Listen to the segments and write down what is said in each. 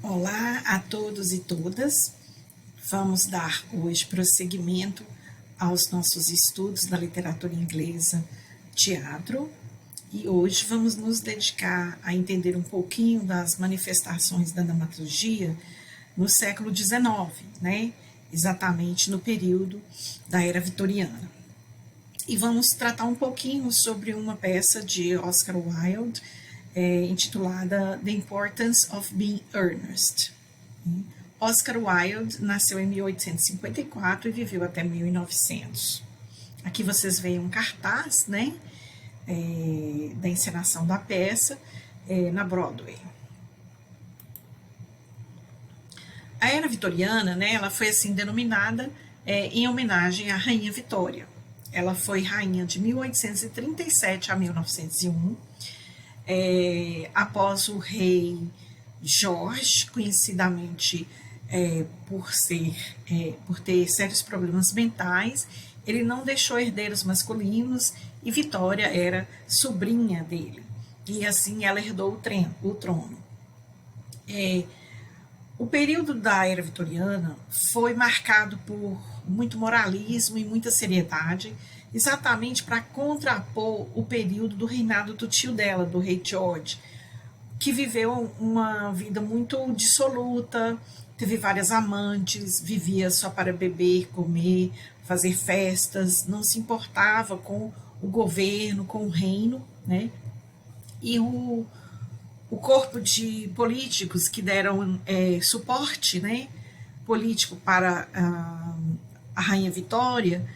Olá a todos e todas. Vamos dar hoje prosseguimento aos nossos estudos da literatura inglesa teatro e hoje vamos nos dedicar a entender um pouquinho das manifestações da dramaturgia no século XIX, né? Exatamente no período da Era Vitoriana. E vamos tratar um pouquinho sobre uma peça de Oscar Wilde, intitulada The Importance of Being Earnest. Oscar Wilde nasceu em 1854 e viveu até 1900. Aqui vocês veem um cartaz, né, da encenação da peça na Broadway. A Era Vitoriana, né, ela foi assim denominada em homenagem à Rainha Vitória. Ela foi rainha de 1837 a 1901, após o rei Jorge, conhecidamente por ter sérios problemas mentais. Ele não deixou herdeiros masculinos e Vitória era sobrinha dele. E assim ela herdou o trono. O período da Era Vitoriana foi marcado por muito moralismo e muita seriedade, exatamente para contrapor o período do reinado do tio dela, do rei George, que viveu uma vida muito dissoluta, teve várias amantes, vivia só para beber, comer, fazer festas, não se importava com o governo, com o reino, né? E o corpo de políticos que deram suporte, né, político para a Rainha Vitória,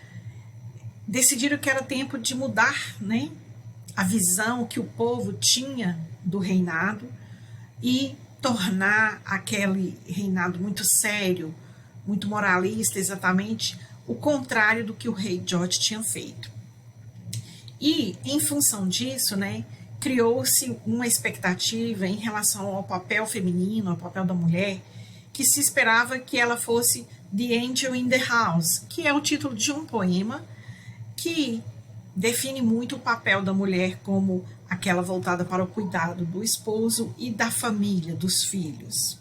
decidiram que era tempo de mudar, né, a visão que o povo tinha do reinado e tornar aquele reinado muito sério, muito moralista, exatamente o contrário do que o rei George tinha feito. E, em função disso, né, criou-se uma expectativa em relação ao papel feminino, ao papel da mulher, que se esperava que ela fosse The Angel in the House, que é o título de um poema que define muito o papel da mulher como aquela voltada para o cuidado do esposo e da família, dos filhos.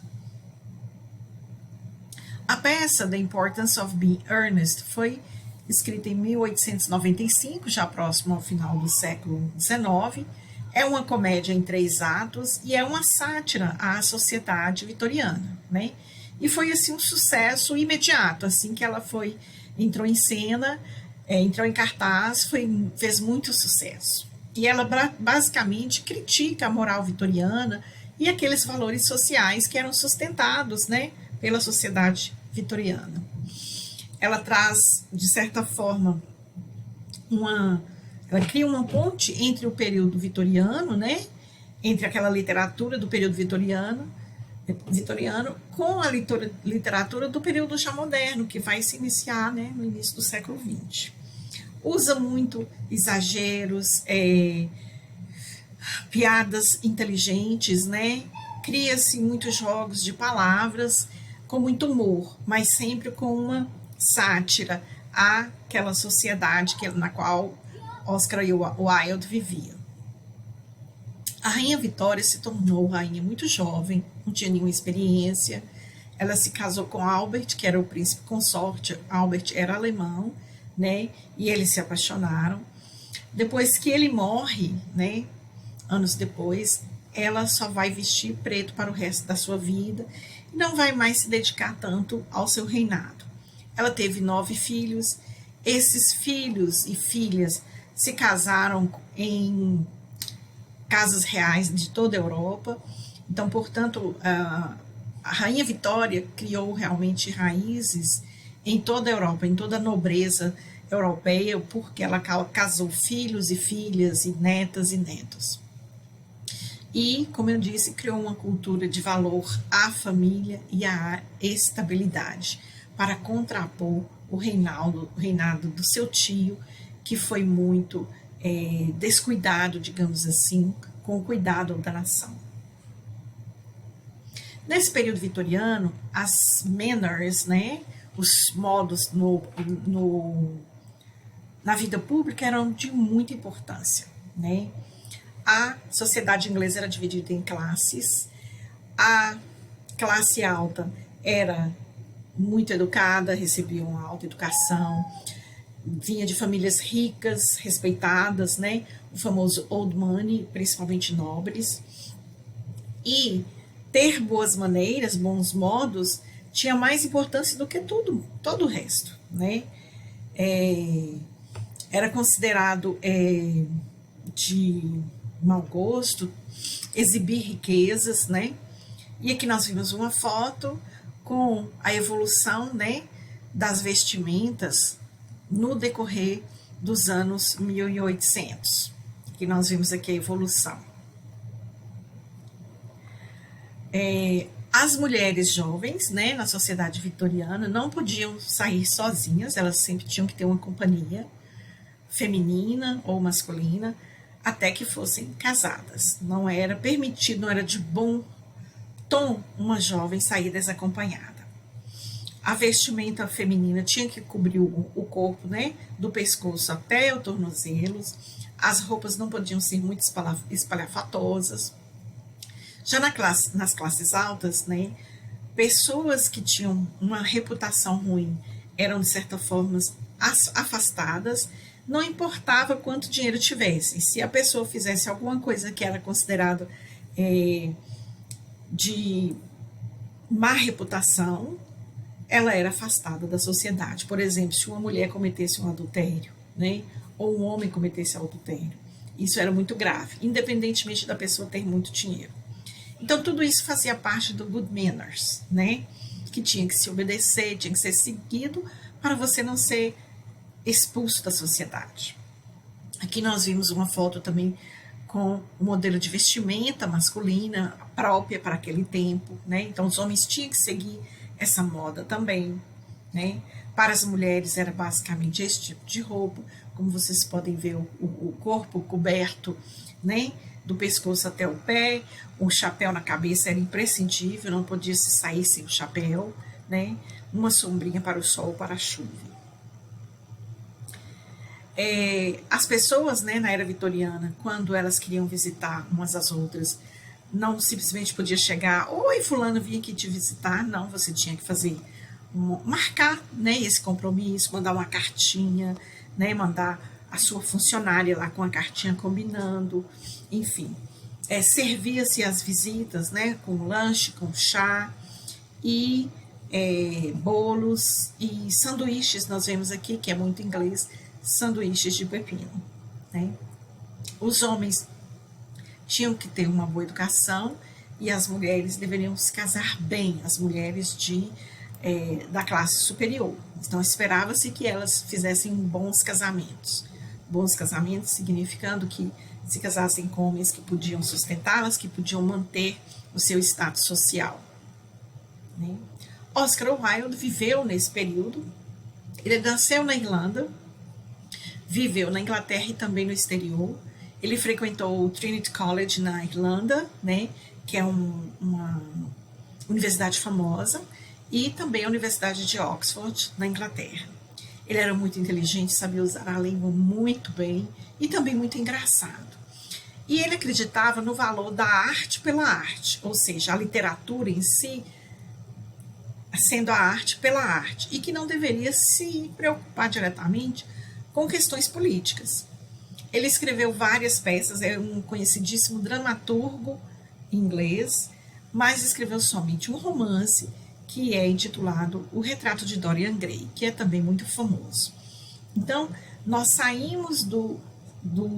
A peça The Importance of Being Earnest foi escrita em 1895, já próximo ao final do século XIX. É uma comédia em 3 atos e é uma sátira à sociedade vitoriana, né? E foi assim um sucesso imediato, assim que ela entrou em cena, entrou em cartaz, fez muito sucesso. E ela basicamente critica a moral vitoriana e aqueles valores sociais que eram sustentados, né, pela sociedade vitoriana. Ela traz, de certa forma, ela cria uma ponte entre o período vitoriano, né, entre aquela literatura do período vitoriano com a literatura do período já moderno, que vai se iniciar, né, no início do século XX. Usa muito exageros, piadas inteligentes, né? Cria-se muitos jogos de palavras com muito humor, mas sempre com uma sátira àquela sociedade na qual Oscar Wilde vivia. A Rainha Vitória se tornou rainha muito jovem, não tinha nenhuma experiência. Ela se casou com Albert, que era o príncipe consorte. Albert era alemão, né? E eles se apaixonaram. Depois que ele morre, né, anos depois, ela só vai vestir preto para o resto da sua vida e não vai mais se dedicar tanto ao seu reinado. Ela teve 9 filhos. Esses filhos e filhas se casaram em casas reais de toda a Europa. Então, portanto, a Rainha Vitória criou realmente raízes em toda a Europa, em toda a nobreza europeia, porque ela casou filhos e filhas, e netas e netos. E, como eu disse, criou uma cultura de valor à família e à estabilidade, para contrapor o reinado do seu tio, que foi muito descuidado, digamos assim, com o cuidado da nação. Nesse período vitoriano, as manners, né, os modos na vida pública eram de muita importância, né? A sociedade inglesa era dividida em classes, a classe alta era muito educada, recebia uma alta educação, vinha de famílias ricas, respeitadas, né? O famoso old money, principalmente nobres. E ter boas maneiras, bons modos, tinha mais importância do que todo o resto, né? É, era considerado de mau gosto exibir riquezas, né? E aqui nós vimos uma foto com a evolução, né, das vestimentas no decorrer dos anos 1800. Que nós vimos aqui a evolução. As mulheres jovens, né, na sociedade vitoriana, não podiam sair sozinhas, elas sempre tinham que ter uma companhia feminina ou masculina, até que fossem casadas. Não era permitido, não era de bom tom uma jovem sair desacompanhada. A vestimenta feminina tinha que cobrir o corpo, né, do pescoço até os tornozelos. As roupas não podiam ser muito espalhafatosas. Já nas classes altas, né, pessoas que tinham uma reputação ruim eram, de certa forma, afastadas, não importava quanto dinheiro tivesse. Se a pessoa fizesse alguma coisa que era considerado de má reputação, ela era afastada da sociedade. Por exemplo, se uma mulher cometesse um adultério, né, ou um homem cometesse adultério, isso era muito grave, independentemente da pessoa ter muito dinheiro. Então, tudo isso fazia parte do good manners, né, que tinha que se obedecer, tinha que ser seguido para você não ser expulso da sociedade. Aqui nós vimos uma foto também com o modelo de vestimenta masculina própria para aquele tempo, né? Então os homens tinham que seguir essa moda também, né? Para as mulheres era basicamente esse tipo de roupa, como vocês podem ver o corpo coberto, né? Do pescoço até o pé, o chapéu na cabeça era imprescindível, não podia se sair sem o chapéu, né? Uma sombrinha para o sol, para a chuva. As pessoas, né, na era vitoriana, quando elas queriam visitar umas às outras, não simplesmente podia chegar, oi, fulano, vim aqui te visitar. Não, você tinha que fazer, marcar, né, esse compromisso, mandar uma cartinha, né, mandar a sua funcionária lá com a cartinha combinando, enfim. Servia-se as visitas, né, com lanche, com chá e bolos e sanduíches, nós vemos aqui, que é muito inglês, sanduíches de pepino, né? Os homens tinham que ter uma boa educação e as mulheres deveriam se casar bem, as mulheres da classe superior. Então, esperava-se que elas fizessem bons casamentos. Bons casamentos significando que se casassem com homens que podiam sustentá-las, que podiam manter o seu status social, né? Oscar Wilde viveu nesse período. Ele nasceu na Irlanda, viveu na Inglaterra e também no exterior. Ele frequentou o Trinity College na Irlanda, né, que é uma universidade famosa, e também a Universidade de Oxford, na Inglaterra. Ele era muito inteligente, sabia usar a língua muito bem e também muito engraçado. E ele acreditava no valor da arte pela arte, ou seja, a literatura em si sendo a arte pela arte, e que não deveria se preocupar diretamente com questões políticas. Ele escreveu várias peças, é um conhecidíssimo dramaturgo inglês, mas escreveu somente um romance que é intitulado O Retrato de Dorian Gray, que é também muito famoso. Então, nós saímos do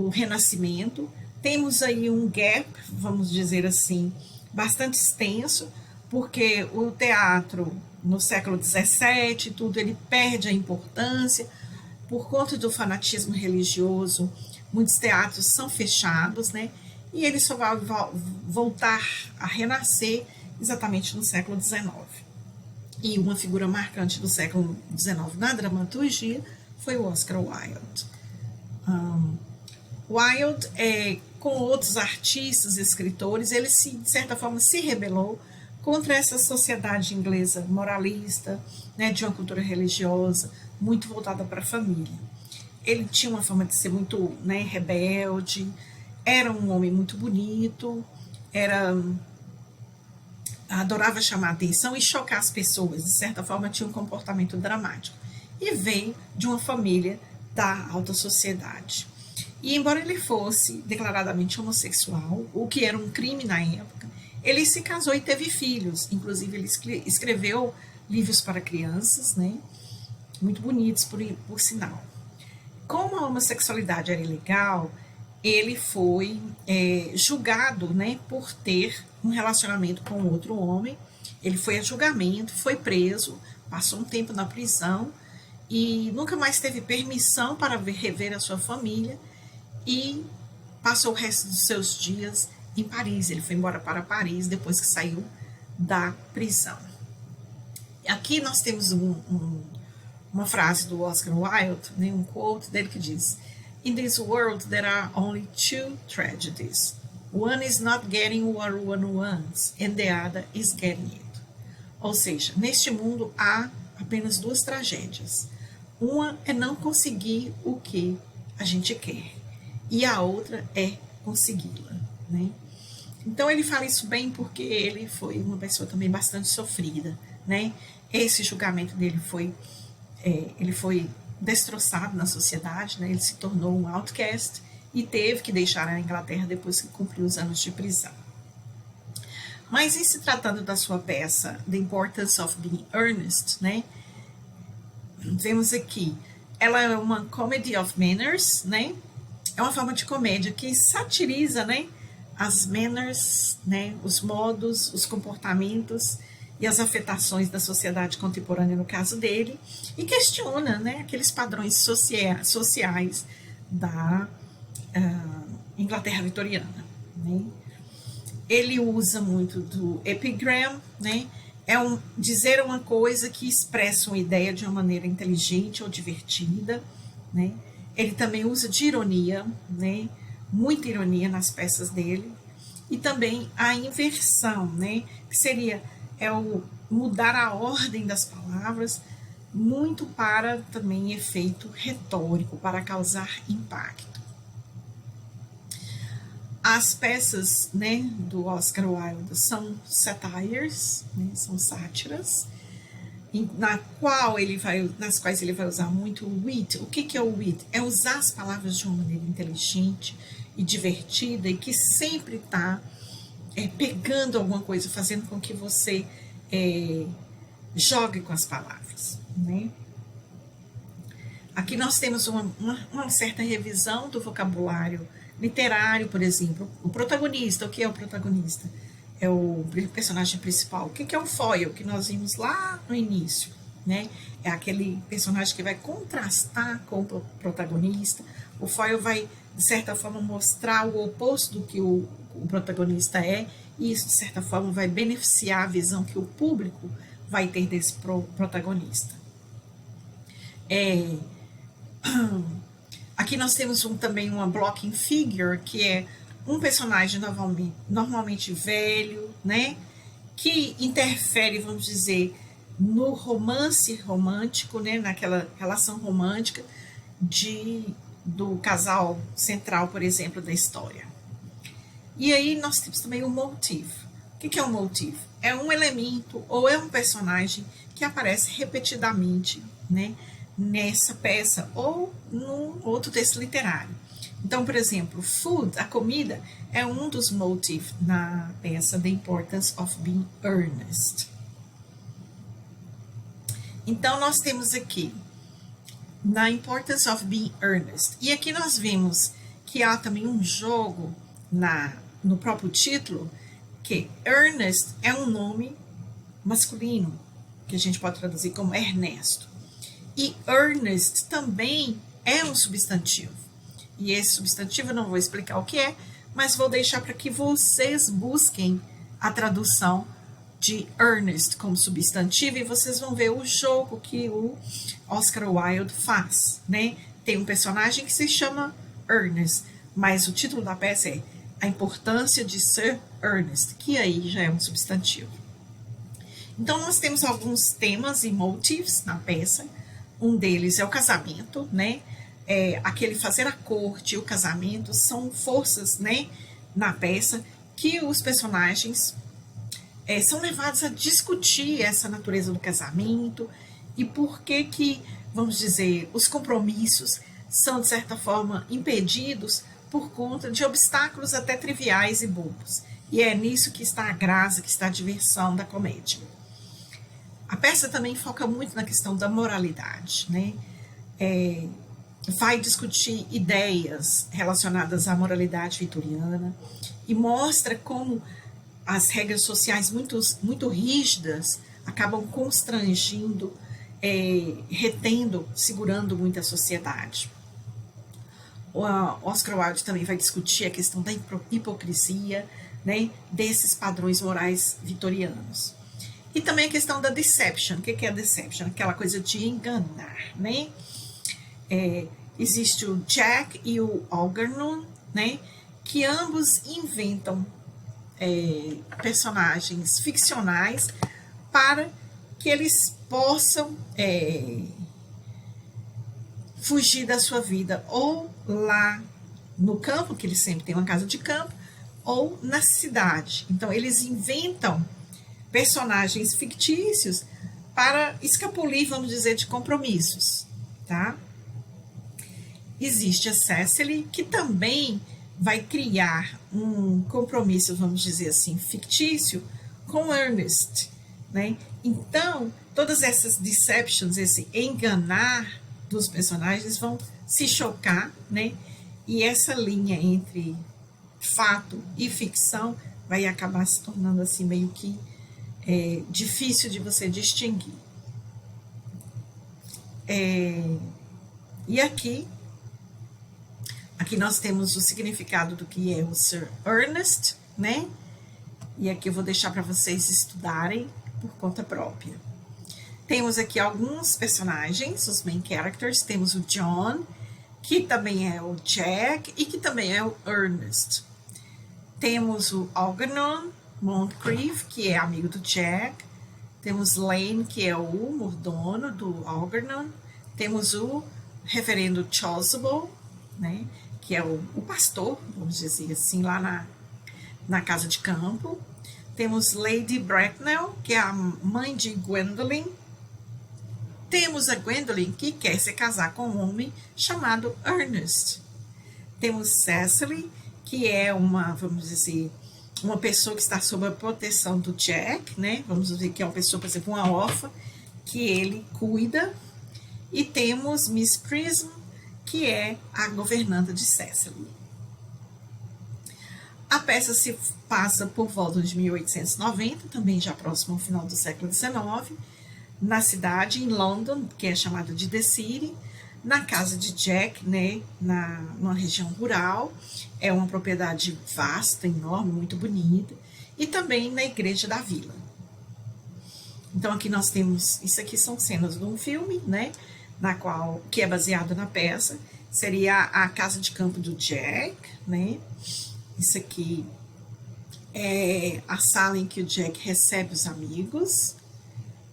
Renascimento, temos aí um gap, vamos dizer assim, bastante extenso, porque o teatro no século XVII, tudo, ele perde a importância por conta do fanatismo religioso. Muitos teatros são fechados, né? E ele só vai voltar a renascer exatamente no século XIX. E uma figura marcante do século XIX na dramaturgia foi o Oscar Wilde. Wilde, com outros artistas, escritores, ele de certa forma se rebelou contra essa sociedade inglesa moralista, né, de uma cultura religiosa, muito voltada para a família. Ele tinha uma forma de ser muito, né, rebelde, era um homem muito bonito, era adorava chamar atenção e chocar as pessoas, de certa forma tinha um comportamento dramático. E veio de uma família da alta sociedade. E embora ele fosse declaradamente homossexual, o que era um crime na época, ele se casou e teve filhos. Inclusive, ele escreveu livros para crianças, né? Muito bonitos, por sinal. Como a homossexualidade era ilegal, ele foi julgado, né, por ter um relacionamento com outro homem. Ele foi a julgamento, foi preso, passou um tempo na prisão e nunca mais teve permissão para rever a sua família e passou o resto dos seus dias em Paris. Ele foi embora para Paris depois que saiu da prisão. Aqui nós temos uma frase do Oscar Wilde, né, um quote dele que diz: "In this world there are only two tragedies. One is not getting what one wants, and the other is getting it." Ou seja, neste mundo há apenas duas tragédias. Uma é não conseguir o que a gente quer, e a outra é consegui-la, né? Então ele fala isso bem porque ele foi uma pessoa também bastante sofrida, né? Esse julgamento dele ele foi destroçado na sociedade, né? Ele se tornou um outcast e teve que deixar a Inglaterra depois que cumpriu os anos de prisão. Mas em se tratando da sua peça The Importance of Being Earnest, né? Vemos aqui, ela é uma comedy of manners, né? É uma forma de comédia que satiriza, né, as manners, né, os modos, os comportamentos e as afetações da sociedade contemporânea, no caso dele, e questiona, né, aqueles padrões sociais da Inglaterra vitoriana, né? Ele usa muito do epigram, né? Dizer uma coisa que expressa uma ideia de uma maneira inteligente ou divertida, né? Ele também usa de ironia, né? Muita ironia nas peças dele, e também a inversão, né? Que seria o mudar a ordem das palavras, muito para também efeito retórico, para causar impacto. As peças, né, do Oscar Wilde são satires, né, são sátiras, nas quais ele vai usar muito o wit. O que é o wit? É usar as palavras de uma maneira inteligente e divertida e que sempre está pegando alguma coisa, fazendo com que você jogue com as palavras, né? Aqui nós temos uma certa revisão do vocabulário literário, por exemplo. O protagonista, o que é o protagonista? É o personagem principal. O que é o foil, que nós vimos lá no início, né? É aquele personagem que vai contrastar com o protagonista. O foil vai, de certa forma, mostrar o oposto do que o protagonista é, e isso, de certa forma, vai beneficiar a visão que o público vai ter desse protagonista. Aqui nós temos também uma blocking figure, que é um personagem normalmente velho, né, que interfere, vamos dizer, no romance romântico, né, naquela relação romântica do casal central, por exemplo, da história. E aí nós temos também o motif. O que é um motif? É um elemento ou é um personagem que aparece repetidamente, né, nessa peça ou num outro texto literário. Então, por exemplo, food, a comida, é um dos motifs na peça The Importance of Being Earnest. Então, nós temos aqui na Importance of Being Earnest. E aqui nós vemos que há também um jogo no próprio título, que Ernest é um nome masculino, que a gente pode traduzir como Ernesto. E earnest também é um substantivo. E esse substantivo eu não vou explicar o que é, mas vou deixar para que vocês busquem a tradução de earnest como substantivo e vocês vão ver o jogo que o Oscar Wilde faz, né? Tem um personagem que se chama Ernest, mas o título da peça é A Importância de Ser Earnest, que aí já é um substantivo. Então, nós temos alguns temas e motifs na peça. Um deles é o casamento, né? Aquele fazer a corte e o casamento são forças, né, na peça que os personagens são levados a discutir essa natureza do casamento e por que, vamos dizer, os compromissos são, de certa forma, impedidos por conta de obstáculos até triviais e bobos. E é nisso que está a graça, que está a diversão da comédia. A peça também foca muito na questão da moralidade, né? Vai discutir ideias relacionadas à moralidade vitoriana e mostra como as regras sociais muito rígidas acabam constrangindo, retendo, segurando muito a sociedade. O Oscar Wilde também vai discutir a questão da hipocrisia, né, desses padrões morais vitorianos. E também a questão da deception. O que é a deception? Aquela coisa de enganar, né? Existe o Jack e o Algernon, né, que ambos inventam personagens ficcionais para que eles possam fugir da sua vida, ou lá no campo, que eles sempre têm uma casa de campo, ou na cidade. Então, eles inventam personagens fictícios para escapulir, vamos dizer, de compromissos, tá? Existe a Cecily, que também vai criar um compromisso, vamos dizer assim, fictício com Ernest, né? Então, todas essas deceptions, esse enganar dos personagens vão se chocar, né? E essa linha entre fato e ficção vai acabar se tornando assim meio que difícil de você distinguir. E aqui nós temos o significado do que é o Sir Ernest, né? E aqui eu vou deixar para vocês estudarem por conta própria. Temos aqui alguns personagens, os main characters. Temos o John, que também é o Jack e que também é o Ernest. Temos o Algernon Moncrief, que é amigo do Jack. Temos Lane, que é o mordomo do Algernon. Temos o reverendo Chasuble, né, que é o pastor, vamos dizer assim, lá na casa de campo. Temos Lady Bracknell, que é a mãe de Gwendolen. Temos a Gwendolen, que quer se casar com um homem chamado Ernest. Temos Cecily, que é vamos dizer, uma pessoa que está sob a proteção do Jack, né? Vamos dizer que é uma pessoa, por exemplo, uma órfã, que ele cuida. E temos Miss Prism, que é a governanta de Cecily. A peça se passa por volta de 1890, também já próximo ao final do século XIX, na cidade, em London, que é chamada de The City, na casa de Jack, né, numa região rural. É uma propriedade vasta, enorme, muito bonita, e também na igreja da vila. Então aqui nós temos, isso aqui são cenas de um filme, né, que é baseado na peça. Seria a casa de campo do Jack, né? Isso aqui é a sala em que o Jack recebe os amigos,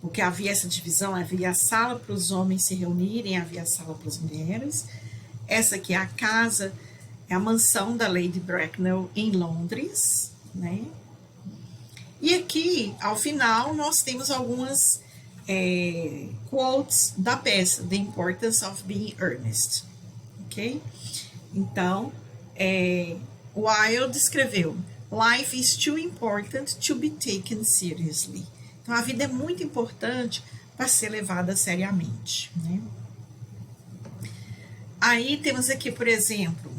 porque havia essa divisão, havia a sala para os homens se reunirem, havia a sala para as mulheres. Essa aqui é a casa, é a mansão da Lady Bracknell em Londres, né? E aqui, ao final, nós temos algumas quotes da peça, The Importance of Being Earnest, ok? Então, Wilde escreveu: Life is too important to be taken seriously. Então, a vida é muito importante para ser levada seriamente, né? Aí temos aqui, por exemplo,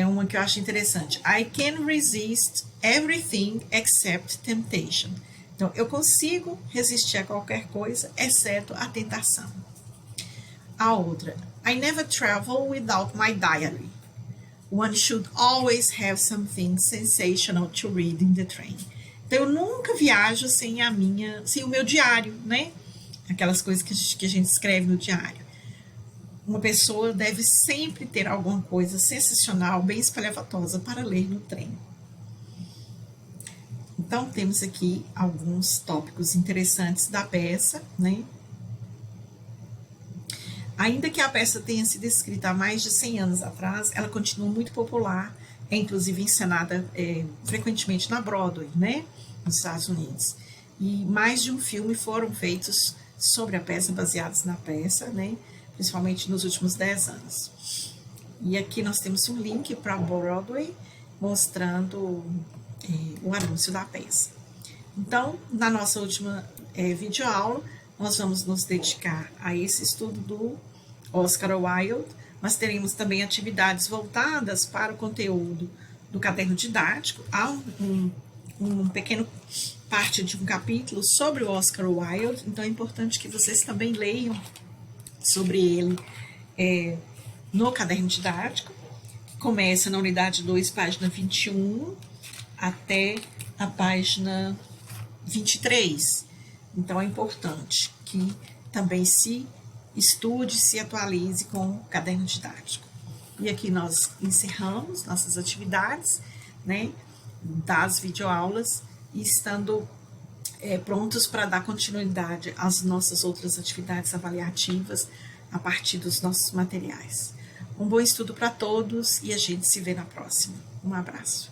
uma que eu acho interessante. I can resist everything except temptation. Então, eu consigo resistir a qualquer coisa, exceto a tentação. A outra, I never travel without my diary. One should always have something sensational to read in the train. Então, eu nunca viajo sem o meu diário, né? Aquelas coisas que a gente escreve no diário. Uma pessoa deve sempre ter alguma coisa sensacional, bem espalhafatosa para ler no trem. Então, temos aqui alguns tópicos interessantes da peça, né? Ainda que a peça tenha sido escrita há mais de 100 anos atrás, ela continua muito popular, é inclusive encenada frequentemente na Broadway, né? nos Estados Unidos. E mais de um filme foram feitos sobre a peça, baseados na peça, né? Principalmente nos últimos 10 anos. E aqui nós temos um link para Broadway, mostrando o anúncio da peça. Então, na nossa última videoaula, nós vamos nos dedicar a esse estudo do Oscar Wilde, mas teremos também atividades voltadas para o conteúdo do caderno didático. Há um pequeno parte de um capítulo sobre o Oscar Wilde, então é importante que vocês também leiam sobre ele no caderno didático, que começa na unidade 2, página 21, até a página 23. Então é importante que também se estude, se atualize com o caderno didático. E aqui nós encerramos nossas atividades, né, das videoaulas, e estando prontos para dar continuidade às nossas outras atividades avaliativas a partir dos nossos materiais. Um bom estudo para todos e a gente se vê na próxima. Um abraço.